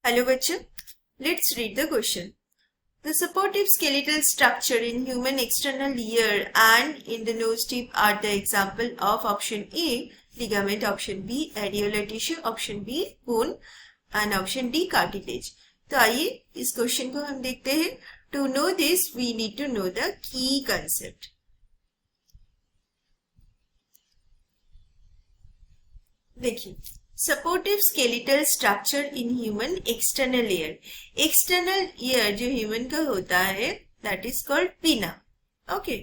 Hello बच्चों, let's read the question. The supportive skeletal structure in human external ear and in the nose tip are the example of option A ligament, option B areolar tissue, option B bone and option D cartilage. तो आइए इस question को हम देखते हैं. To know this, we need to know the key concept. देखिए, supportive skeletal structure in human external ear जो human का होता है दैट इज कॉल्ड पिना. ओके,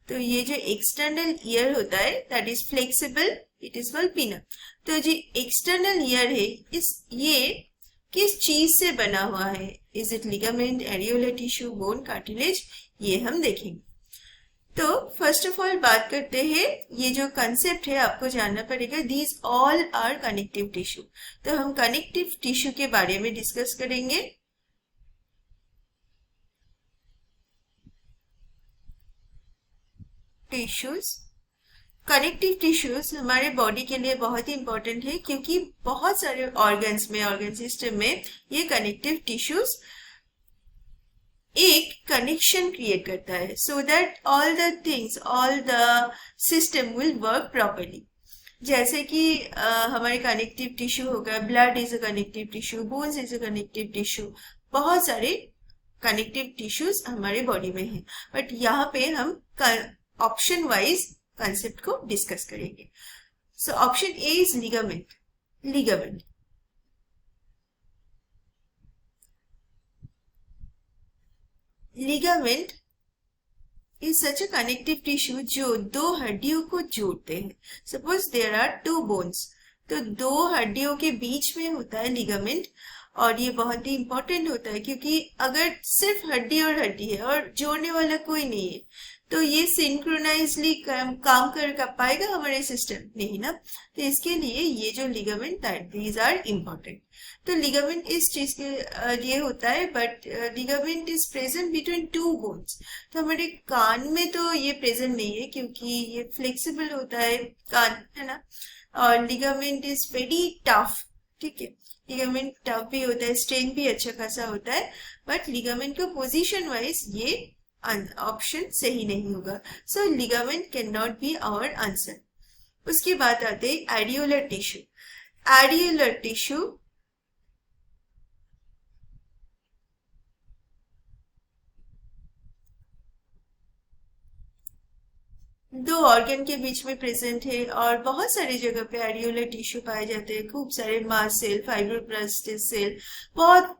तो ये जो एक्सटर्नल ईयर होता है that is flexible, it is called पिना. तो जो एक्सटर्नल ईयर है ये किस चीज से बना हुआ है? Is it ligament, areolar tissue, bone, cartilage? ये हम देखेंगे. तो फर्स्ट ऑफ ऑल बात करते हैं, ये जो कंसेप्ट है आपको जानना पड़ेगा. These all are connective tissue. तो हम कनेक्टिव टिश्यू के बारे में डिस्कस करेंगे. टिश्यूज, कनेक्टिव टिश्यूज हमारे बॉडी के लिए बहुत ही इंपॉर्टेंट है क्योंकि बहुत सारे ऑर्गन्स में, ऑर्गन सिस्टम में ये कनेक्टिव टिश्यूज एक कनेक्शन क्रिएट करता है so that all the things, all the system will work properly. जैसे कि हमारे कनेक्टिव टिश्यू होगा, blood is a connective tissue, bones is a connective tissue. बहुत सारे कनेक्टिव टिश्यूज हमारे बॉडी में हैं, बट यहाँ पे हम ऑप्शन वाइज कंसेप्ट को डिस्कस करेंगे. So option A is ligament. Ligament ligament is such a connective tissue जो दो हड्डियों को जोड़ते हैं. Suppose there are two bones, तो दो हड्डियों के बीच में होता है लिगामेंट. और ये बहुत ही इंपॉर्टेंट होता है क्योंकि अगर सिर्फ हड्डी और हड्डी है और जोड़ने वाला कोई नहीं है तो ये सिंक्रोनाइजली काम कर पाएगा हमारे सिस्टम? नहीं ना. तो इसके लिए ये जो लिगामेंट दीज आर इम्पोर्टेंट. तो लिगामेंट इस चीज के लिए होता है, but ligament is present between two bones. तो हमारे कान में तो ये प्रेजेंट नहीं है क्योंकि ये फ्लेक्सिबल होता है कान, है ना. और लिगामेंट इज वेरी टफ. ठीक है, लिगामेंट टफ भी होता है, स्ट्रेंथ भी अच्छा खासा होता है, बट लिगामेंट का पोजीशन वाइज ये ऑप्शन सही नहीं होगा. So ligament can not be our answer. उसके बाद आते हैं एरियोलर टिश्यू. एरियोलर टिश्यू दो ऑर्गन के बीच में प्रेजेंट है और बहुत सारी जगह पे एरियोलर टिश्यू पाए जाते हैं. खूब सारे मास सेल, फाइब्रोब्लास्ट सेल, बहुत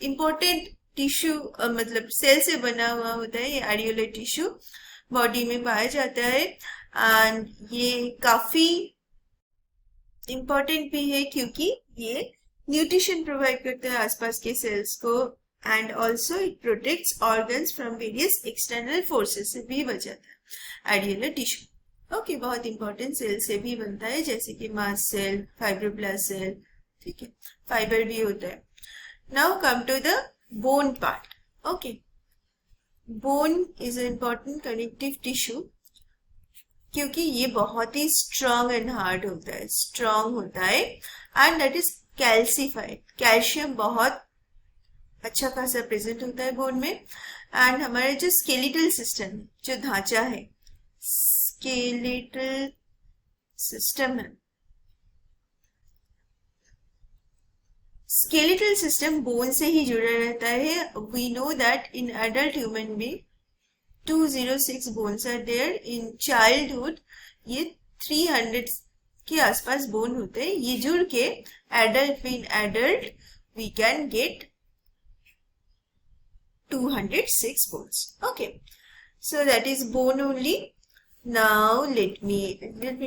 इंपॉर्टेंट टिश्यू मतलब सेल से बना हुआ होता है. ये एरियोलर टिश्यू बॉडी में पाया जाता है एंड ये काफी इंपॉर्टेंट भी है क्योंकि ये न्यूट्रिशन प्रोवाइड करता है आसपास के सेल्स को and also it protects organs from various external forces से भी बचाता है एरियोलर टिश्यू. ओके, बहुत इंपॉर्टेंट सेल से भी बनता है जैसे कि मास सेल, फाइब्रोब्लास्ट सेल. ठीक है, फाइबर भी होता है. Now come to the bone part. Okay, bone is important connective tissue क्योंकि ये बहुत ही स्ट्रांग एंड हार्ड होता है, स्ट्रांग होता है and that is calcified. Calcium बहुत अच्छा खासा प्रेजेंट होता है बोन में. एंड हमारे जो स्केलेटल सिस्टम, जो ढांचा है, स्केलेटल सिस्टम है, स्केलेटल सिस्टम बोन से ही जुड़ा रहता है. We know that in adult human में 206 bones are there. In childhood ये 300 के आसपास बोन होते हैं. ये जुड़ के एडल्ट में, in adult we can get 206 bones. Okay, so that is bone only. Now let me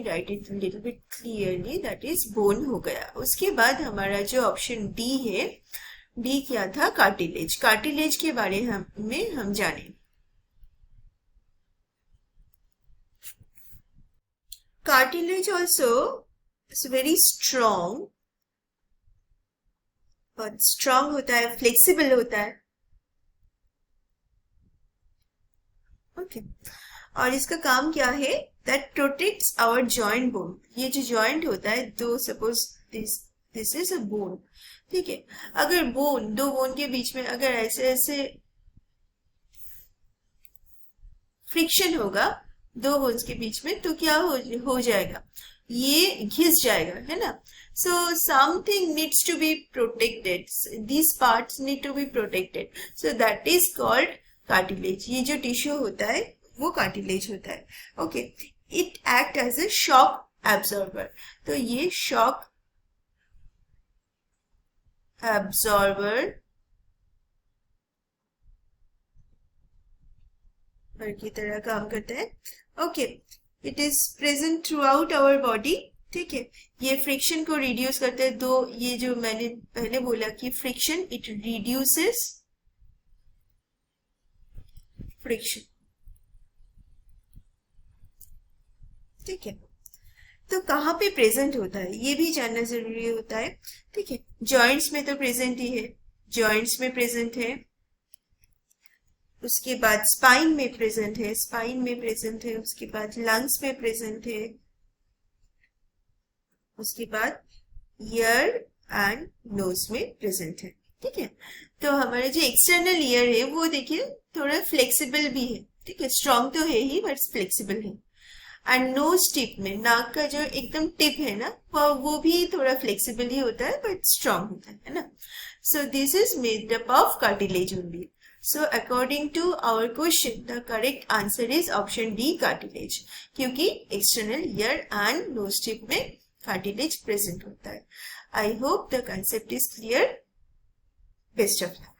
write it a little bit clearly. That is bone हो गया. उसके बाद हमारा जो ऑप्शन डी है, डी क्या था? कार्टिलेज. कार्टिलेज के बारे में हम जाने. Cartilage also is very strong, बहुत स्ट्रॉन्ग होता है, फ्लेक्सिबल होता है. ओके, और इसका काम क्या है? That protects our joint bone. ये जो जॉइंट होता है, तो suppose this is a bone, ठीक है। अगर बोन, दो बोन के बीच में अगर ऐसे ऐसे फ्रिक्शन होगा दो बोन्स के बीच में, तो क्या हो जाएगा, ये घिस जाएगा, है ना। So something needs to be protected, this parts need to be protected, so that is called cartilage. ये जो टिश्यू होता है वो कार्टिलेज होता है। Okay, it act as a shock absorber. तो ये शॉक एब्जॉर्बर की तरह काम करता है। Okay, it is present throughout our body. ठीक है, ये फ्रिक्शन को रिड्यूस करते हैं। दो, ये जो मैंने पहले बोला कि फ्रिक्शन इट रिड्यूसेस फ्रिक्शन। ठीक है, तो कहाँ पे प्रेजेंट होता है ये भी जानना जरूरी होता है। ठीक है, जॉइंट्स में तो प्रेजेंट ही है, जॉइंट्स में प्रेजेंट है। उसके बाद स्पाइन में प्रेजेंट है, स्पाइन में प्रेजेंट है। उसके बाद लंग्स में प्रेजेंट है। उसके बाद ईयर एंड नोज में प्रेजेंट है। ठीक है, तो हमारे जो एक्सटर्नल ईयर है वो देखिए थोड़ा फ्लेक्सिबल भी है। ठीक है, स्ट्रॉन्ग तो है ही बट फ्लेक्सिबल है। एंड नोज टिप में, नाक का जो एकदम टिप है ना, वो भी थोड़ा फ्लेक्सिबल ही होता है बट स्ट्रॉन्ग होता है ना। So this is made up of cartilage only. So according to our question, the correct answer is option D, cartilage, क्योंकि external ear and nose tip में cartilage present होता है। I hope the concept is clear. Best of luck.